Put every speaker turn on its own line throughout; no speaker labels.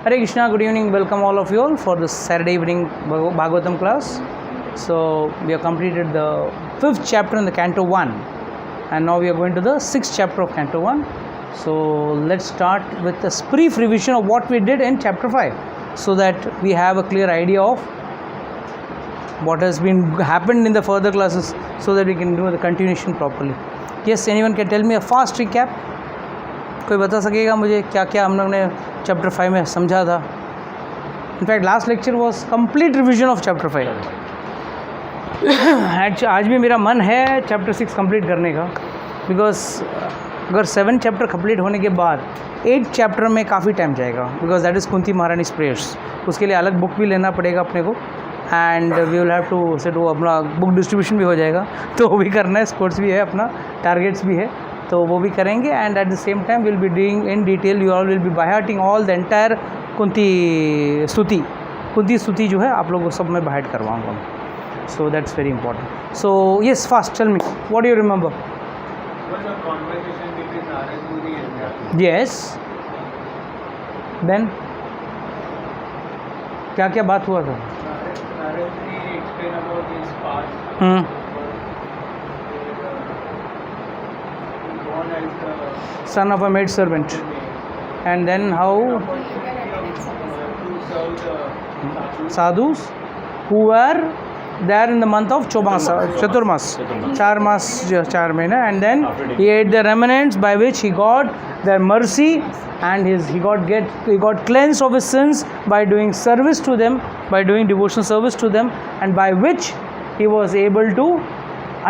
Hare Krishna, good evening, welcome all of you all for this Saturday evening Bhagavatam class. So we have completed the 5th chapter in the Canto 1 and now we are going to the 6th chapter of Canto 1. So let's start with a brief revision of what we did in chapter 5 so that we have a clear idea of what has been happened in the further classes so that we can do the continuation properly. Yes, anyone can tell me a fast recap? कोई बता सकेगा मुझे क्या क्या हम लोग ने chapter 5 में समझा था? In fact last lecture was complete revision of chapter 5. आज भी मेरा मन है चैप्टर 6 कंप्लीट करने का, बिकॉज अगर 7 चैप्टर कंप्लीट होने के बाद 8 चैप्टर में काफ़ी टाइम जाएगा, बिकॉज दैट इज़ कुंती महारानीज प्रेयर्स. उसके लिए अलग बुक भी लेना पड़ेगा अपने को and we will have to set वो अपना बुक डिस्ट्रीब्यूशन भी हो जाएगा, तो वो भी करना है. स्कोर्स भी है, अपना टारगेट्स भी है, तो वो भी करेंगे. And at the same time will be doing in detail, you all will be by hearting all the entire Kunti स्तुति जो है आप लोगों को सब मैं बाय हार्ट करवाऊँगा. So that's very important. So yes, fast tell me what you remember. Yes, then क्या क्या बात हुआ था? Son of a maid servant, and then how sadhus who were there in the month of Chaturmas, 4 महीने, and then he ate the remnants by which he got their mercy and he got cleansed of his sins by doing service to them, by doing devotional service to them, and by which he was able to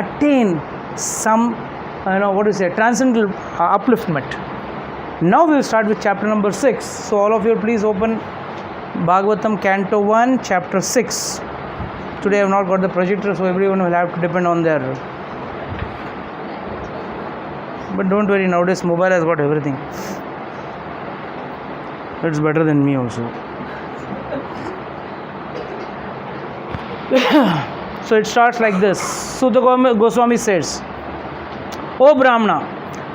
attain some transcendental upliftment. Now we will start with chapter number 6. So all of you please open Bhagavatam Canto 1 chapter 6. Today I have not got the projector, so everyone will have to depend on their, but don't worry, nowadays mobile has got everything. It's better than me also. So it starts like this. Sutta Goswami says, O Brahmana,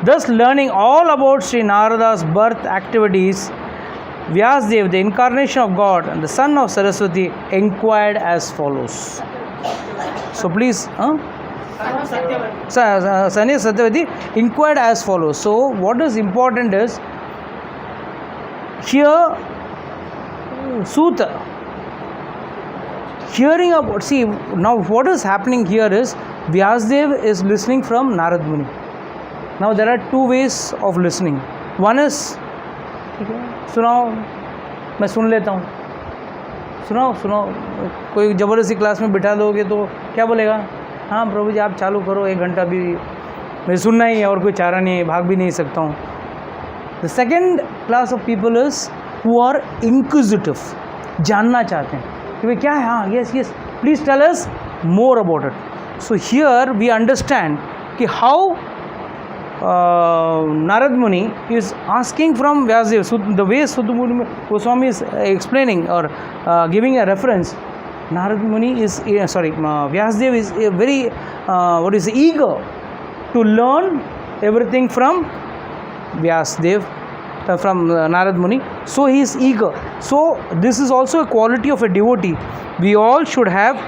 thus learning all about Sri Narada's birth activities, Vyasadeva, the incarnation of God and the son of Saraswati, inquired as follows. So please, Sanya Satyavati inquired as follows. So what is important is, here Sutta hearing about, see now what is happening here is Vyasadeva is listening from Narad Muni. Now there are two ways of listening. One is, सुनाओ, मैं सुन लेता हूँ, सुनाओ. कोई ज़बरदस्ती class में बिठा दोगे तो क्या बोलेगा? हाँ प्रभु जी आप चालू करो, 1 घंटा भी मुझे सुनना ही है और कोई चारा नहीं है, भाग भी नहीं सकता हूँ. The second class of people is who are inquisitive, जानना चाहते हैं कि भाई क्या है. हाँ, yes please tell us more about it. So here we understand how Narad Muni is asking from Vyasadeva. So the way Sutta Goswami is explaining or giving a reference, Narad Muni is Vyasadeva is very eager to learn everything from Vyasadeva, from Narad Muni. So he is eager. So this is also a quality of a devotee. We all should have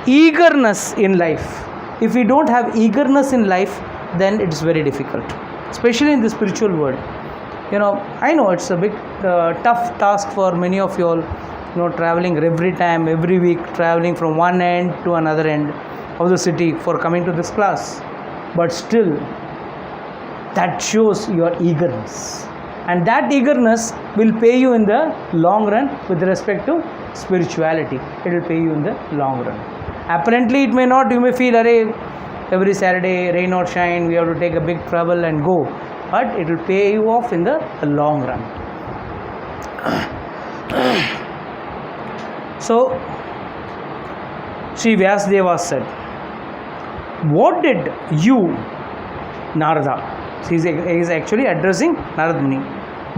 eagerness in life. If we don't have eagerness in life, then it's very difficult, especially in the spiritual world. I know it's a big tough task for many of you all, traveling every week, traveling from one end to another end of the city for coming to this class. But still, that shows your eagerness, and that eagerness will pay you in the long run with respect to spirituality. It will pay you in the long run. Apparently it may not, you may feel every Saturday, rain or shine, we have to take a big travel and go, but it will pay you off in the long run. So Sri Vyasadeva said, what did you, Narada, he is actually addressing Narad Muni,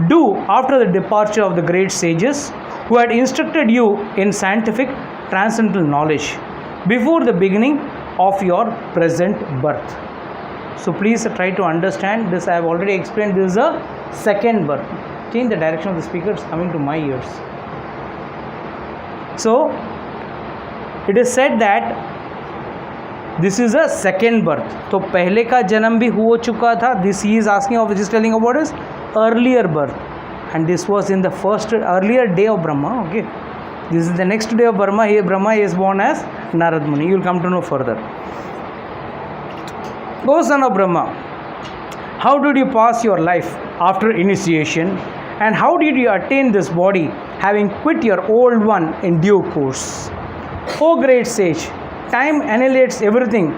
do after the departure of the great sages who had instructed you in scientific transcendental knowledge before the beginning of your present birth? So please try to understand this. I have already explained, this is a second birth. change the direction of the speaker, it's coming to my ears. So it is said that this is a second birth. तो पहले का जन्म भी हो चुका था. This he is asking of, is telling about his earlier birth, and this was in the first earlier day of Brahma. Okay, this is the next day of Brahma. Here Brahma is born as Narad Muni. You will come to know further. O son of Brahma, how did you pass your life after initiation, and how did you attain this body, having quit your old one in due course? O great sage, time annihilates everything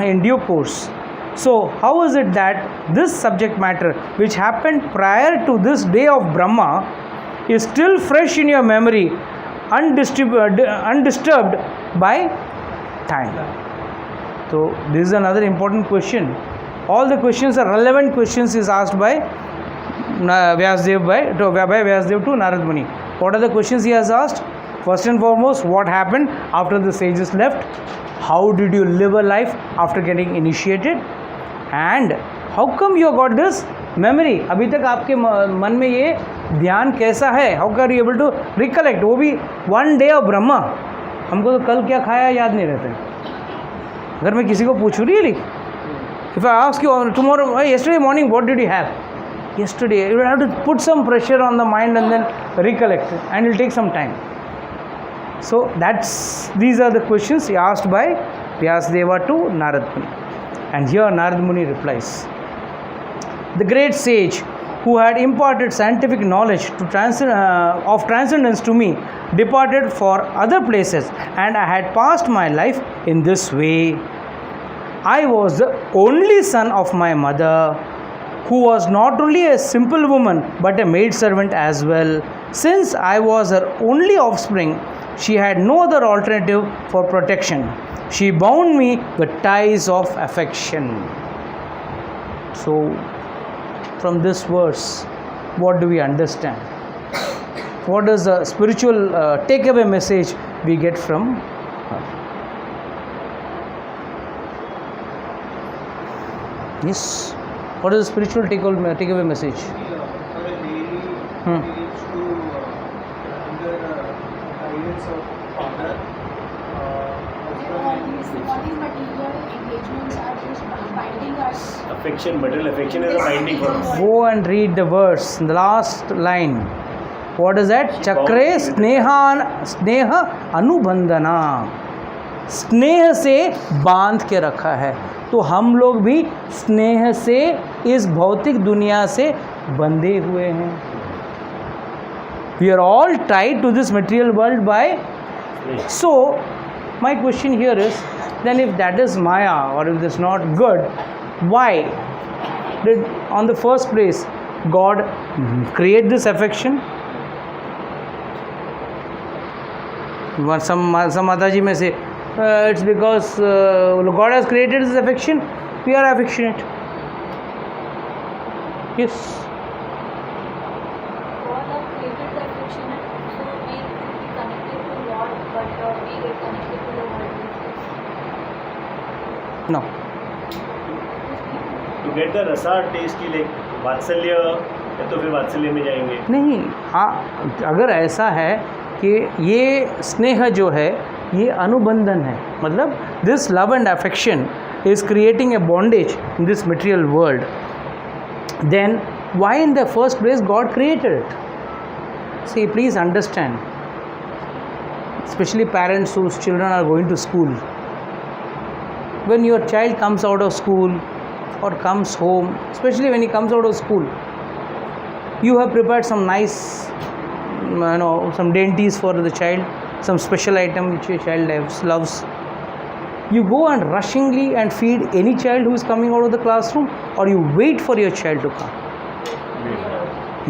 in due course. So, how is it that this subject matter, which happened prior to this day of Brahma, is still fresh in your memory, undisturbed by time? So, this is another important question. All the questions are relevant questions is asked by Vyasdev to Narad Muni. What are the questions he has asked? First and foremost, what happened after the sages left? How did you live a life after getting initiated? And how come you got this memory? अभी तक आपके मन में ये ध्यान कैसा है? How are you able to recollect? वो भी one day of Brahma. हमको तो कल क्या खाया याद नहीं रहता है. अगर मैं किसी को पूछूँ really, if I ask you tomorrow, yesterday morning, what did you have? Yesterday, you will have to put some pressure on the mind and then recollect, and it will take some time. So these are the questions asked by Vyasdeva to Narad Muni. And here Narad Muni replies. The great sage who had imparted scientific knowledge of transcendence to me departed for other places, and I had passed my life in this way. I was the only son of my mother, who was not only a simple woman but a maidservant as well. Since I was her only offspring, she had no other alternative for protection. She bound me with ties of affection. So, from this verse, what do we understand? What is the spiritual takeaway message we get from her? Yes. What is the spiritual takeaway message?
All these material engagements are just binding us.
Affection, material affection is a binding for us.
Go and read the verse, the last line. What is that? Chakre sneha anubandhana. स्नेह से बांध के रखा है. तो हम लोग भी स्नेह से इस भौतिक दुनिया से बंधे हुए हैं. We are all tied to this material world by. So, my question here is, then if that is Maya or if it is not good, why did on the first place God create this affection? Some Mataji may say, it's because God has created this affection, we are affectionate. Yes.
God has created the affection, so we could be connected to Lord, but we get connected to the world.
No.
To get the rasa taste की like वात्सल्य या तो फिर वात्सल्य में जाएंगे.
नहीं, हाँ, अगर ऐसा है कि ये स्नेह जो है ये अनुबंधन है, मतलब this love and affection is creating a bondage in this material world, then why in the first place God created it? See please understand, especially parents whose children are going to school. When your child comes out of school or comes home, especially when he comes out of school, you have prepared some nice, some dainties for the child, some special item which your child loves. You go and rushingly and feed any child who is coming out of the classroom, or you wait for your child to come?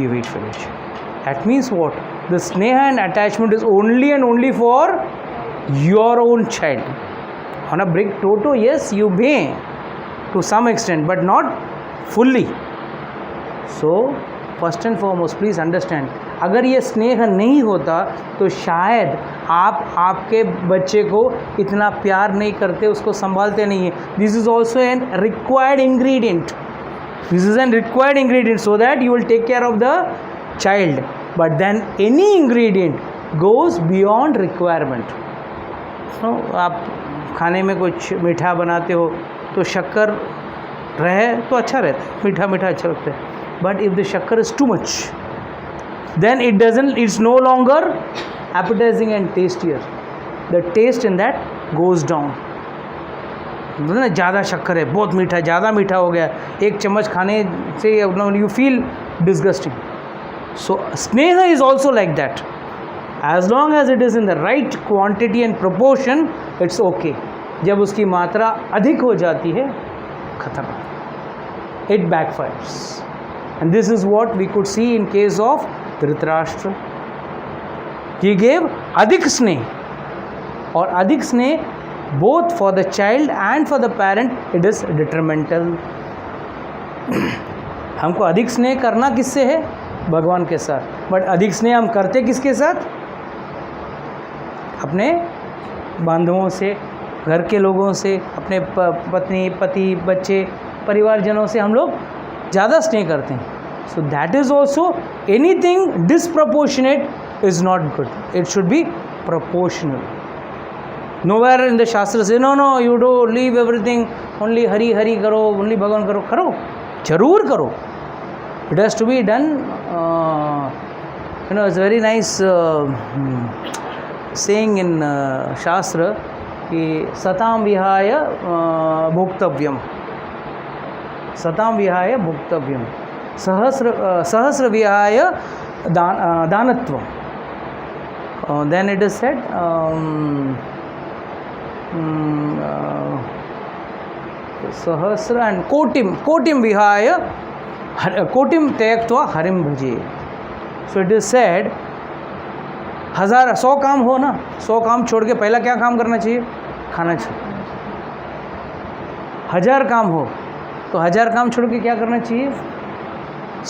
You wait for your child. That means what? The sneha and attachment is only and only for your own child. On a big toto, yes, you may to some extent, but not fully. So, first and foremost, please understand, अगर ये स्नेह नहीं होता तो शायद आप आपके बच्चे को इतना प्यार नहीं करते, उसको संभालते नहीं है. This is also an required ingredient. This is an required ingredient so that you will take care of the child, but then any ingredient goes beyond requirement. So, आप खाने में कुछ मीठा बनाते हो तो शक्कर रहे तो अच्छा रहता है, मीठा मीठा अच्छा लगता है. बट इफ़ द शक्कर is too much, then it's no longer appetizing and tastier. The taste in that goes down. ना ज़्यादा शक्कर है, बहुत मीठा, ज़्यादा मीठा हो गया, एक चम्मच खाने से you feel disgusting. So sneh is also like that. As long as it is in the right quantity and proportion, it's okay. जब उसकी मात्रा अधिक हो जाती है, खत्म, it backfires. And this is what we could see in case of Dhritarashtra. He gave अधिक स्नेह, और अधिक स्नेह both for the child and for the parent, it is detrimental. हमको अधिक स्नेह करना किससे है? भगवान के साथ. बट अधिक स्नेह हम करते किसके साथ? अपने बांधवों से, घर के लोगों से, अपने पत्नी, पति, बच्चे, परिवारजनों से हम लोग ज़्यादा स्नेह करते हैं. So that is also, anything disproportionate is not good. It should be proportional. Nowhere in the Shastra say, no, you do leave everything, only Hari Hari karo, only Bhagavan karo. Karo, zarur karo. It has to be done. It's a very nice saying in Shastra, कि satam vihaya bhoktavyam. Satam vihaya bhoktavyam. Sahasra vihaya danatvam. Then it is said, सहस्र and kotim vihaya kotim tyaktva harim bhaje. So it is said, 100 काम हो ना, 100 काम छोड़ के पहला क्या काम करना चाहिए? खाना चाहिए. 1000 काम हो तो 1000 काम छोड़ के क्या करना चाहिए?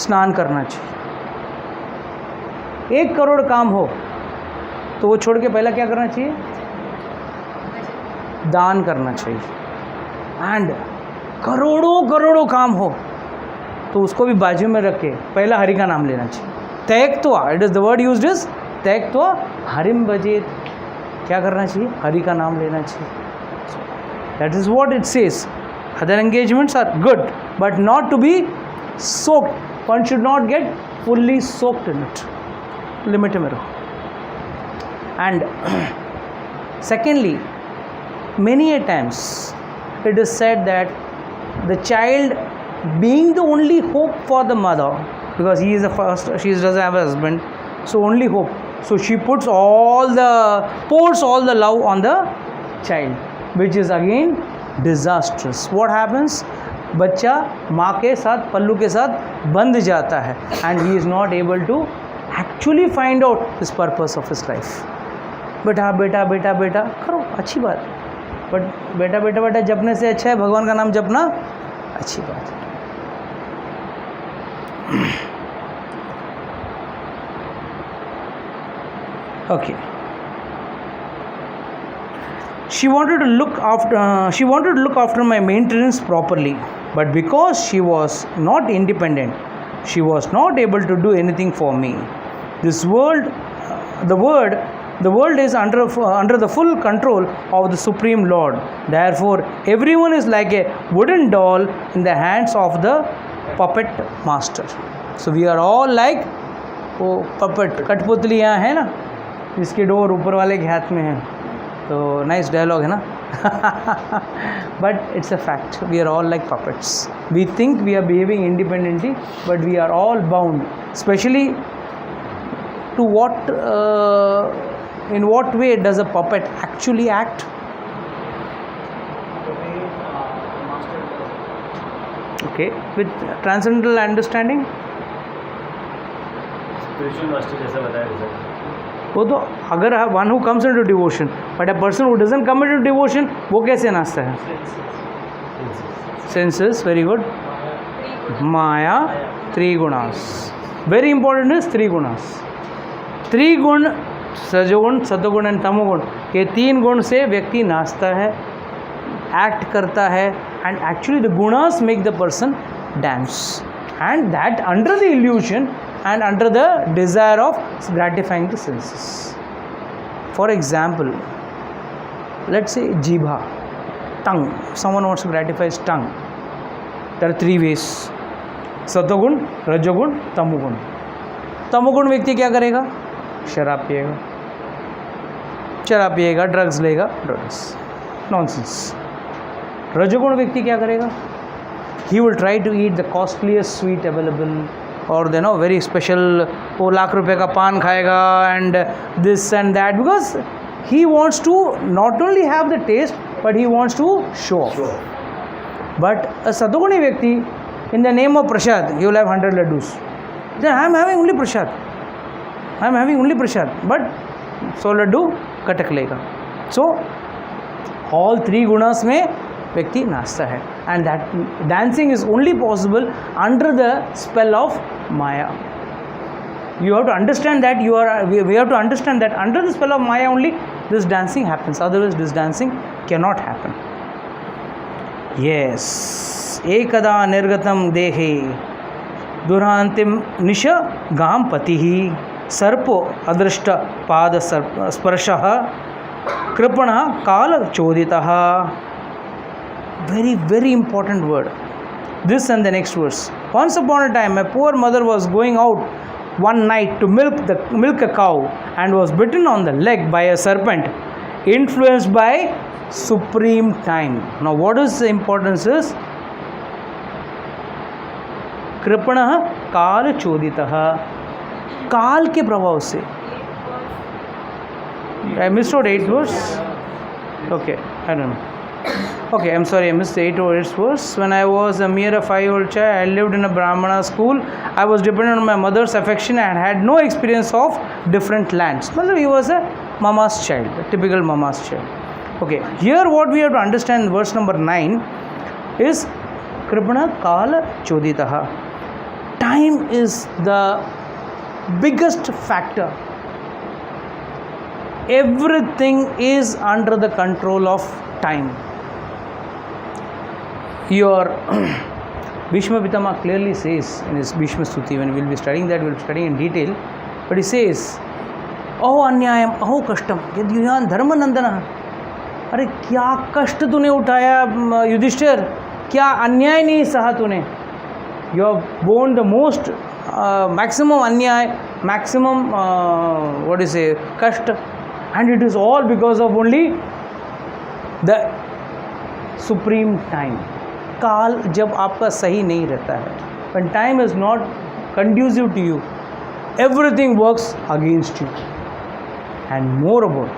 स्नान करना चाहिए. 1 करोड़ काम हो तो वो छोड़ के पहला क्या करना चाहिए? दान करना चाहिए. एंड करोड़ों काम हो तो उसको भी बाजू में रख के पहला हरि का नाम लेना चाहिए. त्यक्त्वा, it is the word used is त्यक्त्वा हरिम भजेत. क्या करना चाहिए? हरि का नाम लेना चाहिए. That is what it says. Other engagements are good but not to be soaked. One should not get fully soaked in it. Limit में रहो. And secondly, many a times it is said that the child, being the only hope for the mother, because he is the first, she doesn't have a husband, so only hope, so she pours all the love on the child, which is again disastrous. What happens? बच्चा माँ के साथ, पल्लू के साथ बंध जाता है, and he is not able to actually find out his purpose of his life. बेटा बेटा बेटा बेटा करो, अच्छी बात, बट बेटा बेटा बेटा जपने से अच्छा है भगवान का नाम जपना. अच्छी बात. Okay. She wanted to look after my maintenance properly, but because she was not independent, she was not able to do anything for me. The world is under the full control of the Supreme Lord. Therefore, everyone is like a wooden doll in the hands of the puppet master. So we are all like puppet. कठपुतलियाँ हैं ना, इसके door ऊपर वाले के हाथ में है. तो नाइस डायलॉग है ना. But it's a fact. We are all like puppets. We think we are behaving independently, but we are all bound. Especially to what, in what way does a puppet actually act? Okay, with transcendental understanding.
Spiritual master जैसा बताया sir.
वो तो अगर one who comes into devotion, but a person who doesn't come into devotion, वो कैसे नाचता है? Senses, very good. Maya, three gunas. Very important is three gunas. three गुण, सजोगुण, सतोगुण एंड तमोगुण, ये 3 गुण से व्यक्ति नाचता है, एक्ट करता है. And actually the gunas make the person dance, and that under the evolution and under the desire of gratifying the senses. For example, let's say Jiva, tongue. Someone wants to gratify his tongue. There are three ways: सत्वगुण, रजोगुण, तमोगुण. तमोगुण व्यक्ति क्या करेगा? शराब पिएगा, drugs लेगा, नॉनसेंस. रजोगुण व्यक्ति क्या करेगा? He will try to eat the costliest sweet available, or very special, वो लाख रुपए का पान खाएगा and this and that, because he wants to not only have the taste but he wants to show off. But a Satoguni Vyakti, in the name of Prasad, he will have 100 laddus. Then I am having only Prasad, but 100 laddu katak lega. So all three gunas में व्यक्ति नाचता है, and that dancing is only possible under the spell of Maya. You have to understand that we have to understand that under the spell of Maya only this dancing happens, otherwise this dancing cannot happen. Yes, ekada nirgatam dehe durantim nisha gam patihi sarpo adrishta pada sparshah kripana kala choditaha. Very, very important word. This and the next verse. Once upon a time, my poor mother was going out one night to milk a cow and was bitten on the leg by a serpent, influenced by supreme time. Now, what is the importance is कृपणः काल चोदितः. काल के प्रभाव से. I missed out 8 verse. Okay, I don't know. Okay, I'm sorry, I missed the 8 verse. When I was a mere 5-year-old child, I lived in a Brahmana school. I was dependent on my mother's affection and had no experience of different lands. Well, he was a mama's child, a typical mama's child. Okay, here what we have to understand in verse number 9 is Kripana Kala Choditaha. Time is the biggest factor. Everything is under the control of time. Your Bhishma Pitama clearly says in his Bhishma Stuti, when we will be studying that, we will be studying in detail, but he says, अहो अन्यायम अहो कष्टम यद्युयान धर्मनंदन. अरे क्या कष्ट तूने उठाया युधिष्ठिर, क्या अन्याय नहीं सहा तूने. You have borne the most maximum अन्याय, maximum कष्ट, and it is all because of only the supreme time. काल जब आपका सही नहीं रहता है, when time is not conducive to you, everything works against you. And moreover,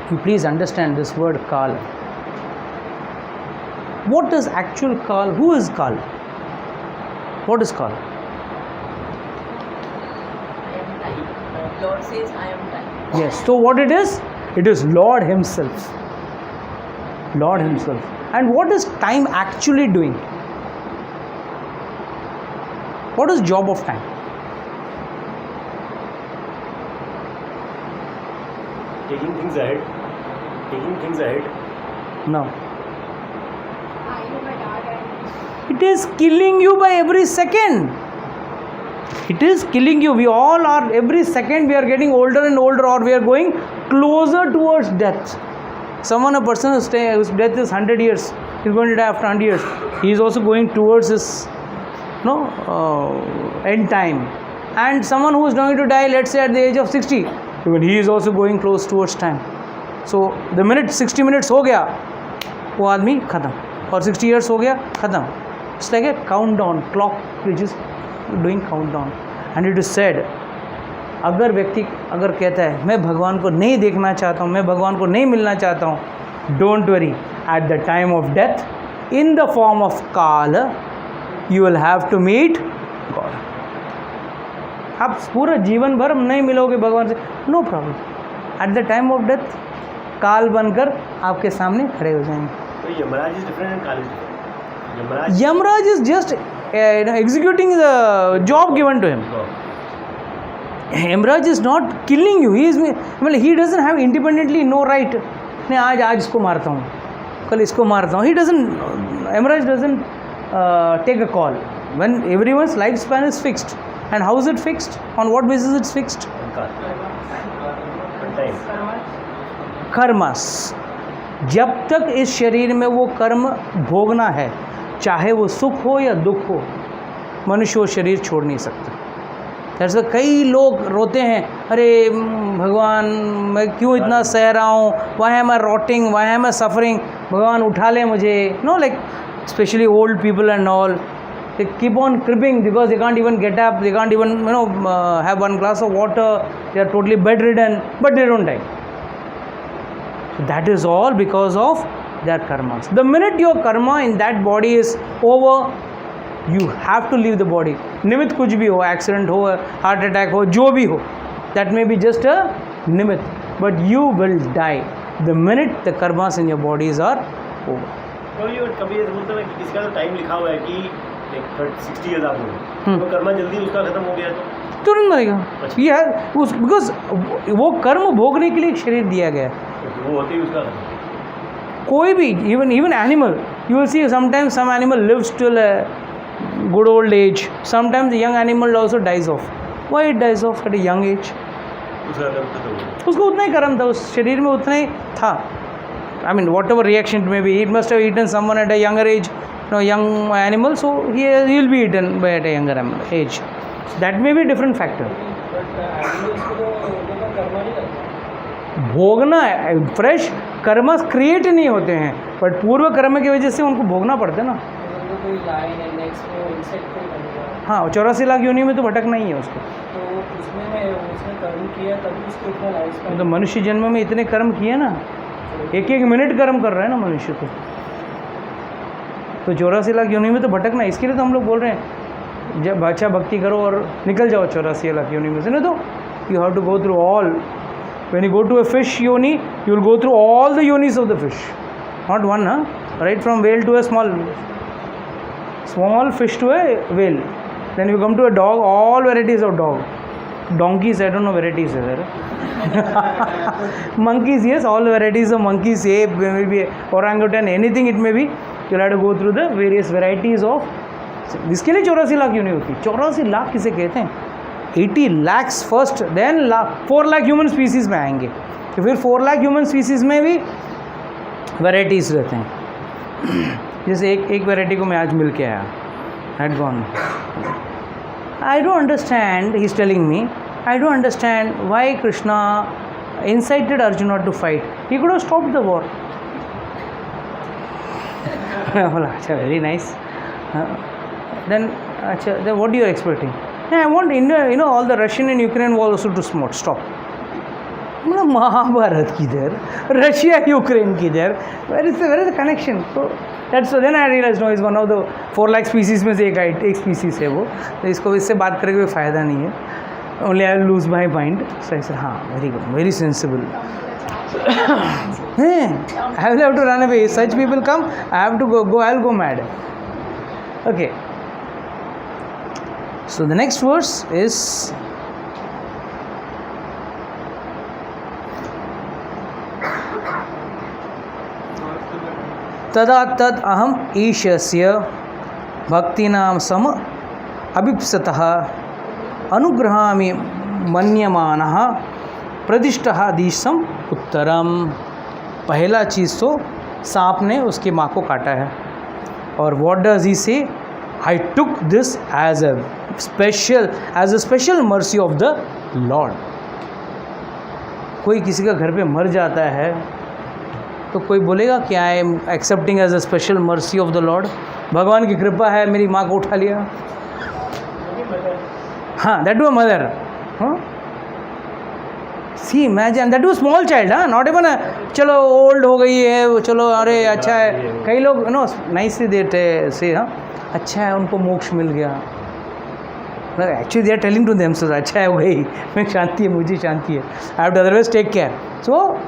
you please understand this word Kal. What is actual Kal? Who is Kal? What is Kal?
I am time. Lord says I am time.
Yes, so what it is? It is Lord Himself. Lord Himself. And what is time actually doing? What is job of time?
Taking things ahead.
No. It is killing you by every second. It is killing you. We all are, every second we are getting older and older, or we are going closer towards death. A person whose death is 100 years, he is going to die after 100 years. He is also going towards his end time. And someone who is going to die, let's say at the age of 60, even he is also going close towards time. So the minute 60 minutes हो गया, वो आदमी खत्म, और 60 years हो गया खत्म. It's like a countdown clock which is doing countdown. And it is said, अगर व्यक्ति अगर कहता है मैं भगवान को नहीं देखना चाहता हूँ, मैं भगवान को नहीं मिलना चाहता हूँ, don't worry, at the time of death, in the form of Kala, you will have to meet God. आप पूरा जीवन भर नहीं मिलोगे भगवान से, no problem. At the time of death काल बनकर आपके सामने खड़े हो जाएंगे.
तो Yamraj is different and Kaal is different.
Yamraj is just executing the job given to him. Yamraj is not killing you. He doesn't have independently no right. नहीं आज इसको मारता हूँ, कल इसको मारता हूँ. Yamraj doesn't take a call. when everyone's lifespan is fixed, and how is it fixed? On what basis it's fixed? Karmas. जब तक इस शरीर में वो कर्म भोगना है, चाहे वो सुख हो या दुख हो, मनुष्य वो शरीर छोड़ नहीं सकता. ऐसे कई लोग रोते हैं, अरे भगवान मैं क्यों इतना सह रहा हूँ, why am I rotting, why am I suffering, भगवान उठा ले मुझे. No, like specially old people and all, they keep on cribbing because they can't even get up, they can't even have one glass of water, they are totally bedridden, but they don't die. So that is all because of their karmas. The minute your karma in that body is over, you have to leave the body. निमित्त कुछ भी हो, accident हो, heart attack हो, जो भी हो, that may be just a निमित्त, but you will die the minute the karmas in your bodies are over.
कभी ये बोलते हैं कि किसी का टाइम लिखा हुआ है कि 60 years आप हो, तो कर्म जल्दी उसका खत्म हो गया तो
तुरंत मरेगा. ये है उस, बिकॉज वो कर्म भोगने के लिए एक शरीर दिया गया है.
वो होते ही उसका
कोई भी, even animal, you will see sometimes some animal lives till a good old age, sometimes the young animal also dies off. Why it dies off at a young age? उसको उतना ही कर्म था, उस शरीर में उतना ही था. I mean whatever reaction it may be, it must have eaten someone at a younger age, young animal, so he will be eaten by at a younger age. So that may be a different factor. भोगना है, fresh कर्म create नहीं होते हैं, but पूर्व कर्म की वजह से उनको भोगना पड़ता है ना. हाँ, 84 लाख योनि में तो भटकना ही है उसको. तो मनुष्य जन्म में इतने कर्म किए ना, एक मिनट कर्म कर रहा है ना मनुष्य तो 84 लाख योनि में तो भटकना. इसके लिए तो हम लोग बोल रहे हैं जब अच्छा भक्ति करो और निकल जाओ 84 लाख योनि में से. ना तो you have to go through all. When you go to a fish yoni, you will go through all the yonis of the fish, not one, right from whale to a small fish to a whale. Then you come to a dog, all varieties of dog. Donkeys, I don't know varieties are there. Monkeys, yes, all varieties of monkeys, ape, maybe orangutan, anything it may be. You'll have to go through the various varieties of. इसके लिए 84 लाख क्यों नहीं होती? 84 लाख किसे कहते हैं? 80 lakhs first, then 4 lakh human species में आएंगे, तो फिर 4 लाख ह्यूमन स्पीसीज़ में भी वैराइटीज़ रहते हैं. जैसे एक वैरायटी को मैं आज मिल के आया, had gone. I don't understand, he's telling me, I don't understand why Krishna incited Arjuna to fight. He could have stopped the war. बोला अच्छा, very nice. Then what are you expecting? I want India, all the Russian and Ukraine war also to stop. मतलब महाभारत किधर, Russia Ukraine किधर, where is the connection? So then I realized no, is one of the 4 lakh species में से एक species है वो, तो इसको इससे बात करके कोई फ़ायदा नहीं है. Only I will lose my mind. So I said हाँ, very good, very sensible. I will have to run away. If such people come, I have to go. I will go mad. Okay. So the next verse is तदा तद अहम ईशस्य भक्तिनां सम अभिप्सतः अनुग्रहामि मन्यमानः प्रदिष्टः दिशम उत्तरम. पहला चीज़ तो सांप ने उसकी माँ को काटा है, और what does he say, I took this as a special mercy of the lord. कोई किसी का घर पे मर जाता है तो कोई बोलेगा कि I am accepting as a special mercy of the Lord, भगवान की कृपा है मेरी माँ को उठा लिया. हाँ, दैट वाज मदर. हाँ, see imagine that was small child. हाँ, नॉट इवन चलो ओल्ड हो गई है, चलो अरे अच्छा है. कई लोग नाइसली देते से, हाँ अच्छा है उनको मोक्ष मिल गया. Actually they are telling to themselves, अच्छा है हो गई, मैं शांति है, मुझे शांति है, I have to otherwise take care. So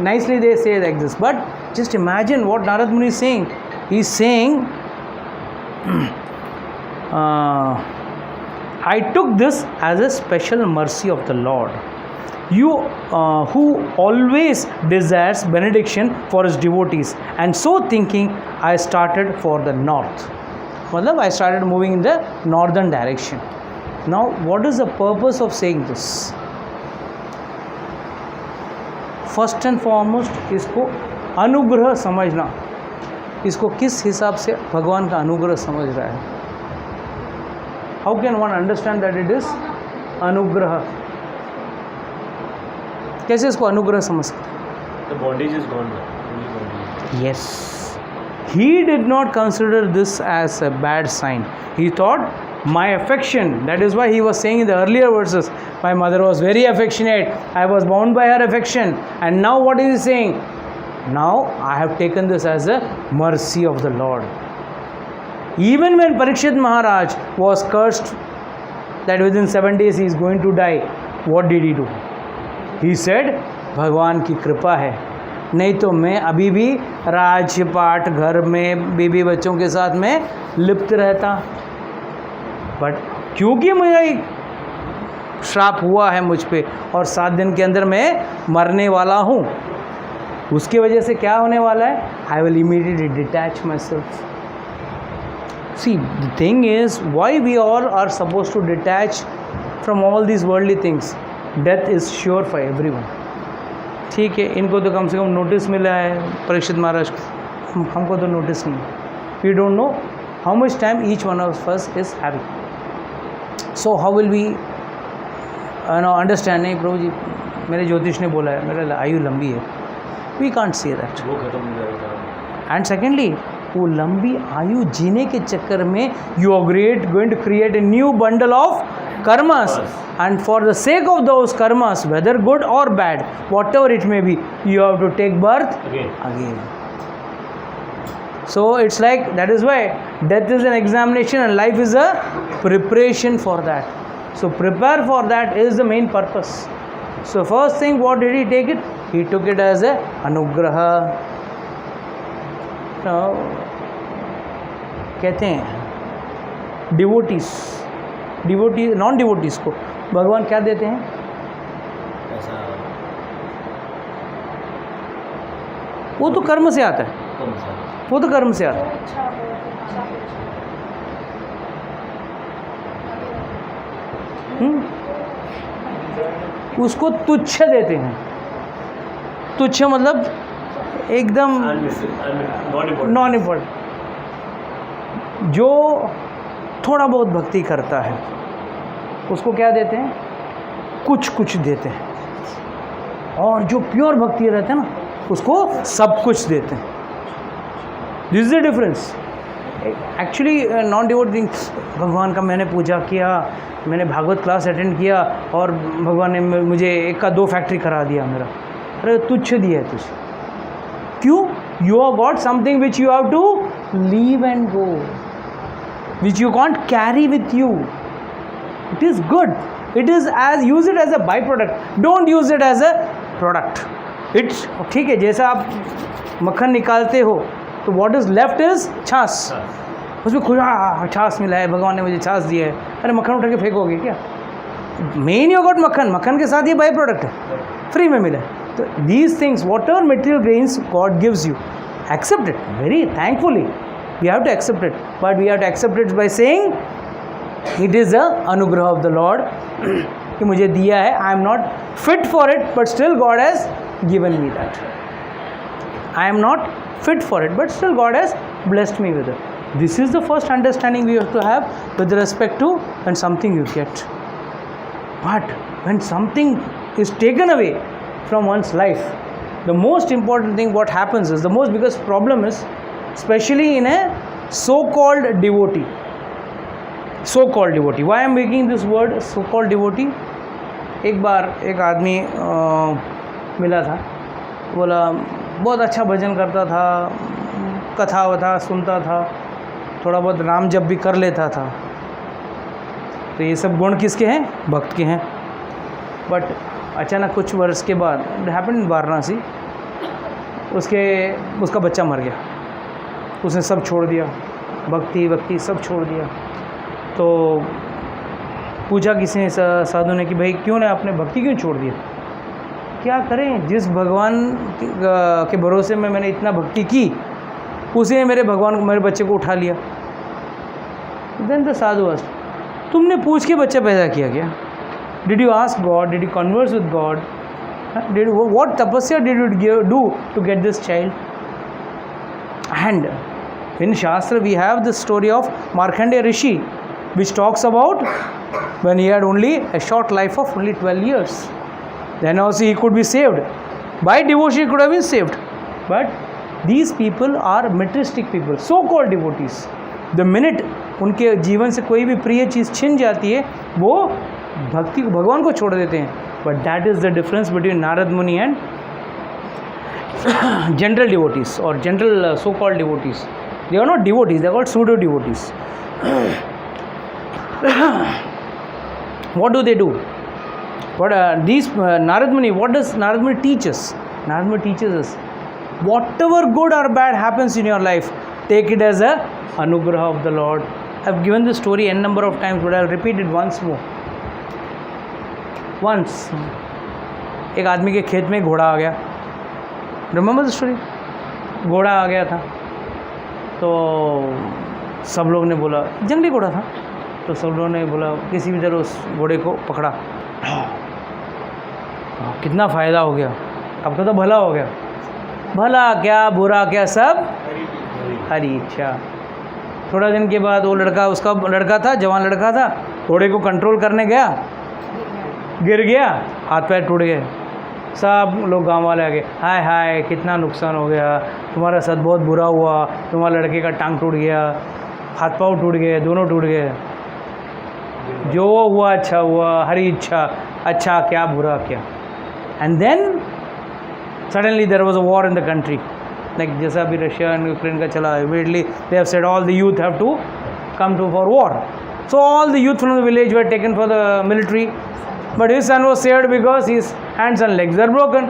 nicely they say like this, but just imagine what Narad Muni is saying. He is saying I took this as a special mercy of the Lord. You who always desires benediction for his devotees, and so thinking I started for the north. मतलब I started moving in the northern direction. Now what is the purpose of saying this? First and foremost इसको अनुग्रह समझना, इसको किस हिसाब से भगवान का अनुग्रह समझ रहा है. How can one understand that it is अनुग्रह? कैसे इसको अनुग्रह समझ सकते?
The bondage is gone now. Only bondage.
Yes. He did not consider this as a bad sign. He thought, my affection, that is why he was saying in the earlier verses, my mother was very affectionate, I was bound by her affection. And now what is he saying? Now I have taken this as a mercy of the Lord. Even when Parikshit Maharaj was cursed that within 7 days he is going to die, what did he do? He said, भगवान की कृपा है, नहीं तो मैं अभी भी राजपाट घर में बीबी बच्चों के साथ में लिप्त रहता. बट क्योंकि मुझे श्राप हुआ है मुझ पे और 7 दिन के अंदर मैं मरने वाला हूँ, उसकी वजह से क्या होने वाला है? I will immediately detach myself. See the thing is why we all are suppose to detach from all these worldly things. Death is sure for everyone. ठीक है, इनको तो कम से कम नोटिस मिला है परीक्षित महाराज को, हमको तो नोटिस नहीं. We don't know how much time each one of us is having. So how will we know understand? नहीं प्रभु जी, मेरे ज्योतिष ने बोला है मेरा आयु लंबी है. We can't say that.
वो खत्म हो जाएगा.
एंड सेकेंडली, वो लंबी आयु जीने के चक्कर में you are going to create a new bundle of karmas, and for the sake of those karmas, whether good or bad, whatever it may be, you have to take birth again. So it's like, that is why death is an examination and life is a preparation for that. So prepare for that is the main purpose. So first thing, what did he take it? He took it as a anugraha. Now कहते हैं devotees, non devotees को भगवान क्या देते हैं?
ऐसा
वो तो कर्म से आता है, वो तो कर्म से आता है. उसको तुच्छ देते हैं. तुच्छ मतलब एकदम नॉन इम्पोर्टेंट. जो थोड़ा बहुत भक्ति करता है उसको क्या देते हैं? कुछ कुछ देते हैं. और जो प्योर भक्ति रहते हैं ना, उसको सब कुछ देते हैं. This is the difference. Actually non devote thing, भगवान का मैंने पूजा किया, मैंने भागवत क्लास अटेंड किया और भगवान ने मुझे 1 का 2 फैक्ट्री करा दिया मेरा. अरे तुच्छ दिया है तुझे. क्यों? You have got something which you have to leave and go, which you can't carry with you. It is good. It is as, use it as a byproduct. Don't use it as a product. It's ठीक है. जैसा आप मक्खन निकालते हो तो what is left is छाछ. उसमें खुश छाछ मिला है, भगवान ने मुझे छाछ दिया है, अरे मक्खन उठा के फेंकोगे क्या? मेन यू गॉट मक्खन, मक्खन के साथ ये बाई प्रोडक्ट है, फ्री में मिला है. तो these things, whatever material gains God gives you, accept it very thankfully. We have to accept it, but we have to accept it by saying it is the anugrah of the Lord कि मुझे दिया है. I am not fit for it, but still God has given me that. I am not fit for it, but still God has blessed me with it. This is the first understanding we have to have with respect to when something you get. But when something is taken away from one's life, the most important thing what happens is, the most biggest problem is, especially in a so-called devotee. So-called devotee. Why I am making this word so-called devotee? एक बार एक आदमी मिला था, बोला बहुत अच्छा भजन करता था, कथा वथा सुनता था, थोड़ा बहुत नाम जप भी कर लेता था. तो ये सब गुण किसके हैं? भक्त के हैं. बट अचानक कुछ वर्ष के बाद, इट हैपेंड इन वाराणसी, उसका बच्चा मर गया. उसने सब छोड़ दिया, भक्ति सब छोड़ दिया. तो पूछा किसी ने, साधु ने, कि भाई क्यों ना आपने भक्ति क्यों छोड़ दिया? क्या करें, जिस भगवान के भरोसे में मैंने इतना भक्ति की, उसी ने मेरे बच्चे को उठा लिया. देन द साधु आस्क्ड, तुमने पूछ के बच्चा पैदा किया क्या? Did you ask God? Did you converse with God? Did what tapasya did you do to get this child? And in Shastra we have the story of Markandeya Rishi, which talks about when he had only a short life of only 12 years. Then also he could be saved. By devotion he could have been saved. But these people are materialistic people, so-called devotees. The minute उनके जीवन से कोई भी प्रिय चीज़ छिन जाती है, वो भक्ति को, भगवान को छोड़ देते हैं. But that is the difference between Narad Muni and general devotees or general so-called devotees. They are not devotees, they are called pseudo devotees. What do they do? These Narad Muni, what does Narad Muni teach us? Narad Muni teaches us, whatever good or bad happens in your life, take it as a anugraha of the Lord. I have given this story n number of times, but I will repeat it once more. Once, एक आदमी के खेत में घोड़ा आ गया. Remember the story? घोड़ा आ गया था, तो सब लोग ने बोला, जंगली घोड़ा था, तो सब लोगों ने बोला किसी भी तरह उस घोड़े को पकड़ा. कितना फ़ायदा हो गया, अब तो भला हो गया. भला क्या बुरा क्या सब हरी इच्छा. थोड़ा दिन के बाद वो लड़का, उसका लड़का था, जवान लड़का था, घोड़े को कंट्रोल करने गया, गिर गया, हाथ पैर टूट गए. सब लोग गांव वाले आ गए, हाय हाय कितना नुकसान हो गया, तुम्हारा साथ बहुत बुरा हुआ, तुम्हारे लड़के का टांग टूट गया, हाथ पाँव टूट गए, दोनों टूट गए. जो हुआ अच्छा हुआ, हरी इच्छा, अच्छा क्या बुरा क्या. And then suddenly there was a war in the country, like जैसा अभी रशिया एंड यूक्रेन का चला. Immediately they have said all the youth have to come to for war. So all the youth from the village were taken for the military. But his son was saved because his hands and legs are broken.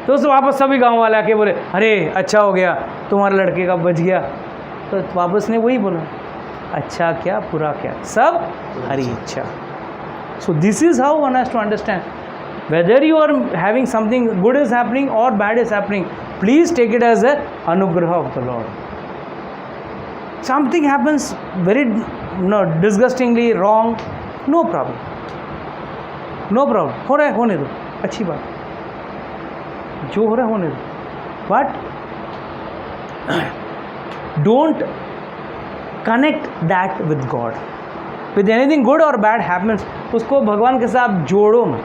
तो उस वापस सभी गांव वाले आके बोले, अरे अच्छा हो गया, तुम्हारे लड़के का बच गया. तो वापस ने वही बोला, अच्छा क्या बुरा क्या सब हरी इच्छा. So this is how one has to understand. Whether you are having something good is happening or bad is happening, please take it as a anugraha of the Lord. Something happens very disgustingly wrong, no problem. No problem, हो रहा है होने दो, अच्छी बात, जो हो रहा है होने दो. But don't connect that with God. With anything good और बैड हैपन्स, उसको भगवान के साथ जोड़ो मत.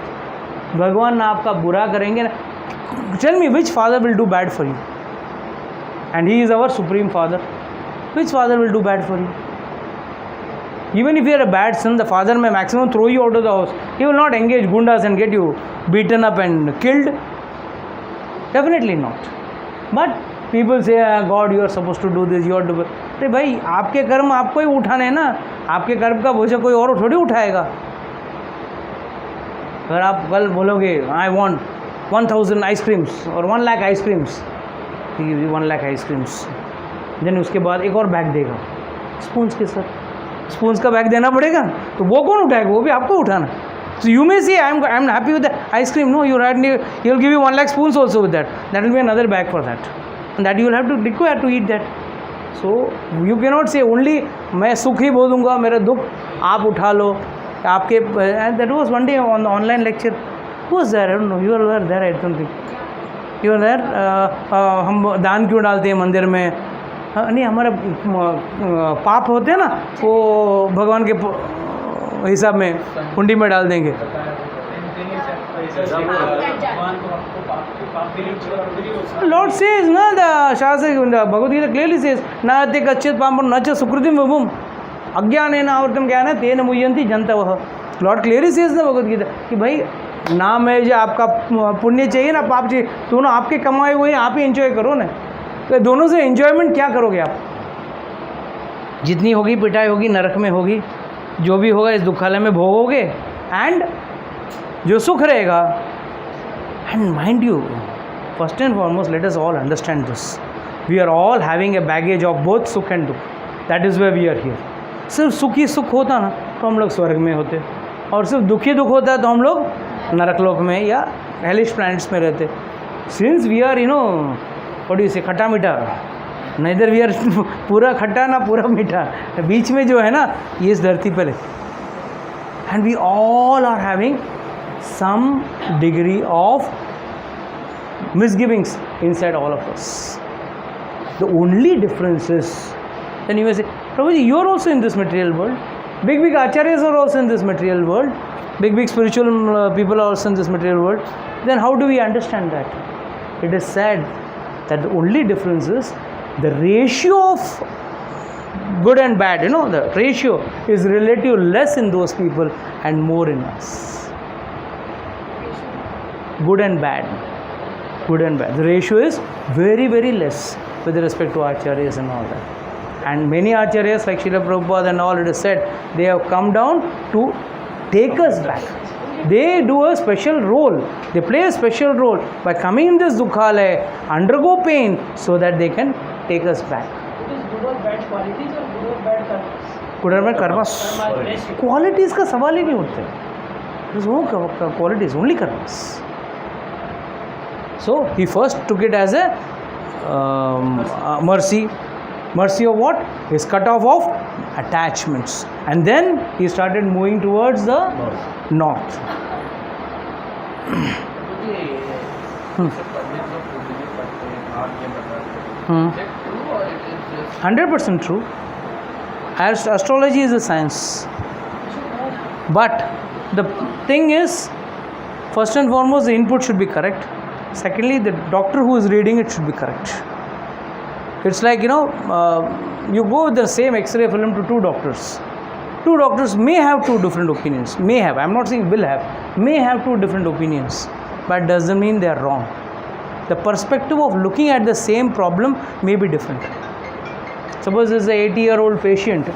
भगवान आपका बुरा करेंगे ना. Tell me which father will do bad for you, and he is our supreme father. Which father will do bad for you? Even if you are a bad son, the father may maximum throw you out of the house. He will not engage gundas and get you beaten up and killed. Definitely not. But people say, God, you are supposed to do this, you are to. अरे भाई, आपके कर्म आपको ही उठाने हैं ना. आपके कर्म का बोझ कोई और थोड़ी उठाएगा. अगर आप कल बोलोगे, I want 1000 ice creams और 1 lakh ice creams, he gives you 1 lakh ice creams. Then उसके बाद एक और बैग देगा स्पून्स के साथ. स्पून्स का बैग देना पड़ेगा, तो वो कौन उठाएगा? वो भी आपको उठाना. So you may see I am happy with the ice cream. No, you will give you 1 lakh spoons also with that. That will be another bag for that, and that you will have to require to eat that. So you cannot say only मैं सुख ही बोलूँगा, मेरा दुख आप उठा लो. आपके that was one day on the online lecture. Who was there? I don't know. You were there, I don't think. You were there. हम दान क्यों डालते हैं मंदिर में? नहीं, हमारे पाप होते हैं ना, वो भगवान के हिसाब में कुंडी में डाल देंगे. लॉर्ड सेज ना, द शास्त्र भगवद गीता क्लियरली सेज, न ते कच्चित पापं न च सुकृतिं विभुम् अज्ञानेन आवृतं ज्ञानेन तेन मुह्यन्ति जन्तवः. लॉर्ड क्लियरली सेज ना भगवद गीता कि भाई नाम है जो आपका पुण्य चाहिए ना पाप चाहिए, दोनों आपके कमाए हुए आप ही एंजॉय करो ना. तो दोनों से एंजॉयमेंट क्या करोगे आप? जितनी होगी पिटाई होगी नरक में होगी, जो भी होगा इस दुखालय में भोगोगे. एंड जो सुख रहेगा, and mind you, first and foremost let us all understand this, we are all having a baggage of both sukh and dukh. That is way we are here. सिर्फ सुख ही सुख होता ना तो हम लोग स्वर्ग में होते, और सिर्फ दुख ही दुख होता है तो हम लोग नरकलोक में या हेलिश प्लैनेट्स में रहते. Since we are what do you say, खट्टा मीठा, नेदर वी आर पूरा खट्टा ना पूरा मीठा, बीच में जो है ना ये इस धरती पर है. And we all are having some degree of misgivings inside all of us. The only difference is, then you may say, Prabhuji, you are also in this material world. Big acharyas are also in this material world. Big spiritual people are also in this material world. Then how do we understand that? It is said that the only difference is the ratio of good and bad. The ratio is relative less in those people and more in us. Good and bad. The ratio is very, very less with respect to acharyas and all that. And many acharyas like Srila Prabhupada and all, it is said, they have come down to take us back. They do a special role. They play a special role by coming in this dukhalaya, undergo pain so that they can take us back.
It is good or bad qualities or good or bad karmas?
Good or bad karmas. Qualities का सवाल ही नहीं उठते. There is no qualities, only karmas. So he first took it as a mercy. Mercy of what? His cut off of attachments. And then he started moving towards the north. 100% true. Astrology is a science. But the thing is, first and foremost, the input should be correct. Secondly, the doctor who is reading it should be correct. It's like, you go with the same X-ray film to two doctors. Two doctors may have two different opinions. May have. I'm not saying will have. May have two different opinions. But doesn't mean they are wrong. The perspective of looking at the same problem may be different. Suppose there's an 80-year-old patient.